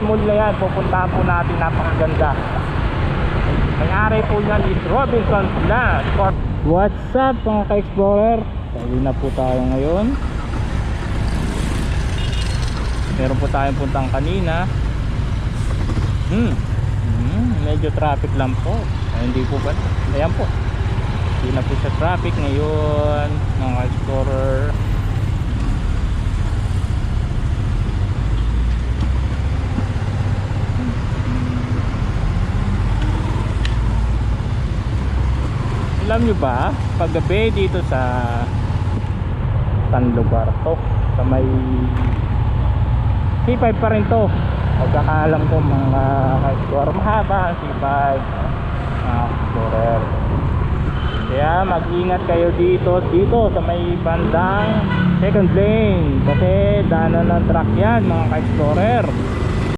mall na yan, pupuntahan po natin, napakaganda. May-ari po yan is Robinson's Land. What's up mga ka-explorer? Pauwi na po tayo ngayon. Meron po tayong puntang kanina. Medyo traffic lang po. Ay, hindi po ba? Ayan po. Hindi na po sa traffic ngayon mga explorer. Alam nyo ba, paggabi dito sa San lugar to, sa may C5 pa rin to. Pagkakaalam ko mga explorer, mahaba ang C5 mga explorer. Kaya mag-ingat kayo dito sa may bandang second lane, kasi daanan ng truck yan mga ka-explorer.